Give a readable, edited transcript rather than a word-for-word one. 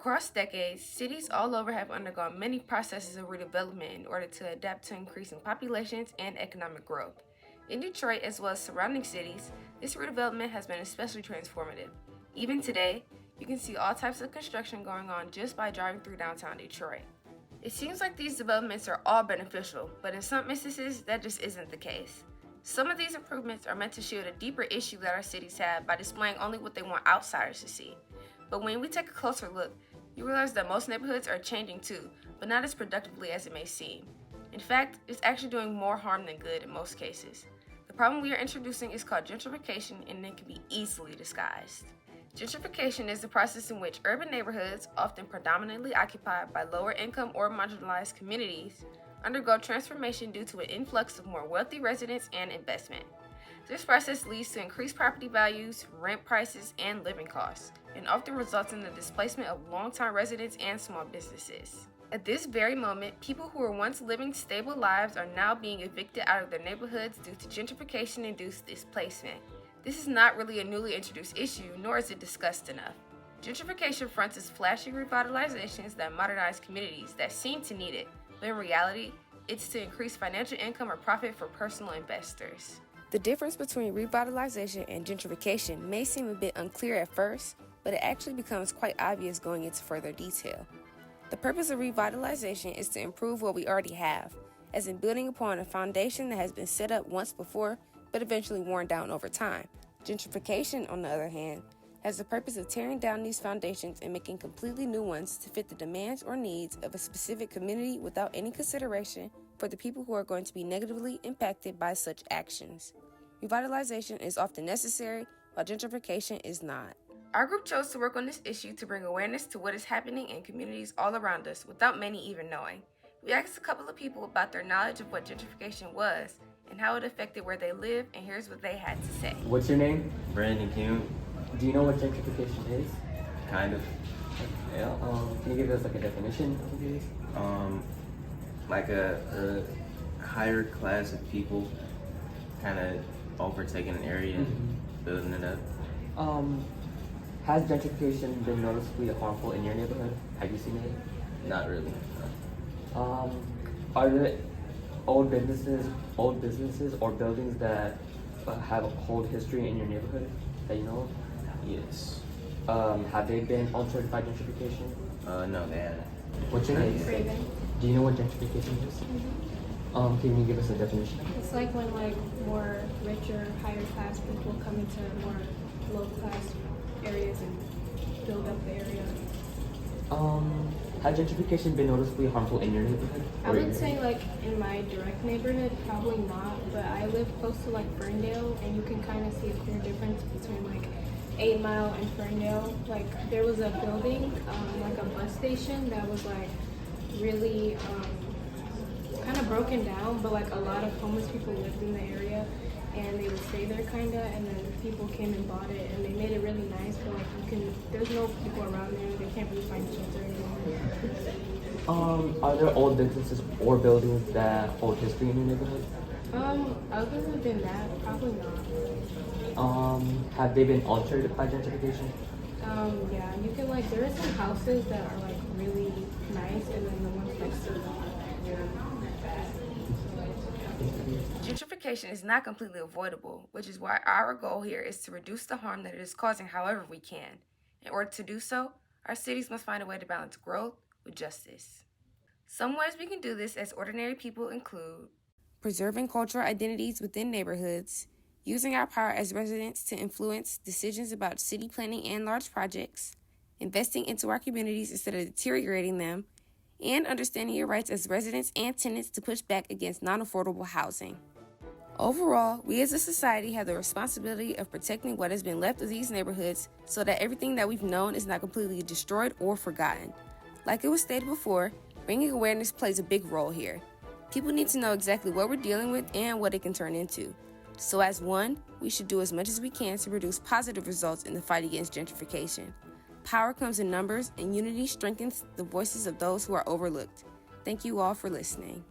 Across decades, cities all over have undergone many processes of redevelopment in order to adapt to increasing populations and economic growth. In Detroit, as well as surrounding cities, this redevelopment has been especially transformative. Even today, you can see all types of construction going on just by driving through downtown Detroit. It seems like these developments are all beneficial, but in some instances, that just isn't the case. Some of these improvements are meant to shield a deeper issue that our cities have by displaying only what they want outsiders to see. But when we take a closer look, you realize that most neighborhoods are changing too, but not as productively as it may seem. In fact, it's actually doing more harm than good in most cases. The problem we are introducing is called gentrification, and it can be easily disguised. Gentrification is the process in which urban neighborhoods, often predominantly occupied by lower income or marginalized communities, undergo transformation due to an influx of more wealthy residents and investment. This process leads to increased property values, rent prices, and living costs, and often results in the displacement of longtime residents and small businesses. At this very moment, people who were once living stable lives are now being evicted out of their neighborhoods due to gentrification-induced displacement. This is not really a newly introduced issue, nor is it discussed enough. Gentrification fronts as flashy revitalizations that modernize communities that seem to need it, but in reality, it's to increase financial income or profit for personal investors. The difference between revitalization and gentrification may seem a bit unclear at first, but it actually becomes quite obvious going into further detail. The purpose of revitalization is to improve what we already have, as in building upon a foundation that has been set up once before, but eventually worn down over time. Gentrification, on the other hand, has the purpose of tearing down these foundations and making completely new ones to fit the demands or needs of a specific community without any consideration for the people who are going to be negatively impacted by such actions. Revitalization is often necessary, while gentrification is not. Our group chose to work on this issue to bring awareness to what is happening in communities all around us without many even knowing. We asked a couple of people about their knowledge of what gentrification was and how it affected where they live, and here's what they had to say. What's your name? Brandon Kuhn. Do you know what gentrification is? Kind of. Yeah. Can you give us like a definition of this? Like a higher class of people kind of overtaking an area and building it up. Has gentrification been noticeably harmful in your neighborhood? Have you seen it? Not really. Are there old businesses or buildings that have a cold history in your neighborhood that you know of? Yes. Have they been altered by gentrification? No, they haven't. What's your name? Raven. Do you know what gentrification is? Can you give us a definition? It's like when more richer, higher class people come into more low class areas and build up the area. Has gentrification been noticeably harmful in your neighborhood? I would say in my direct neighborhood, probably not, but I live close to Ferndale, and you can kind of see a clear difference between 8 Mile and Ferndale. There was a building, a bus station that was really kind of broken down, but a lot of homeless people lived in the area, and they would stay there and then people came and bought it, and they made it really nice, but there's no people around there, they can't really find shelter anymore. Are there old businesses or buildings that hold history in your neighborhood? Other than that, probably not. Have they been altered by gentrification? Yeah, you can there are some houses that are really nice, and then the ones next to them. Gentrification is not completely avoidable, which is why our goal here is to reduce the harm that it is causing however we can. In order to do so, our cities must find a way to balance growth with justice. Some ways we can do this as ordinary people include preserving cultural identities within neighborhoods, using our power as residents to influence decisions about city planning and large projects, investing into our communities instead of deteriorating them, and understanding your rights as residents and tenants to push back against non-affordable housing. Overall, we as a society have the responsibility of protecting what has been left of these neighborhoods so that everything that we've known is not completely destroyed or forgotten. Like it was stated before, bringing awareness plays a big role here. People need to know exactly what we're dealing with and what it can turn into. So as one, we should do as much as we can to produce positive results in the fight against gentrification. Power comes in numbers, and unity strengthens the voices of those who are overlooked. Thank you all for listening.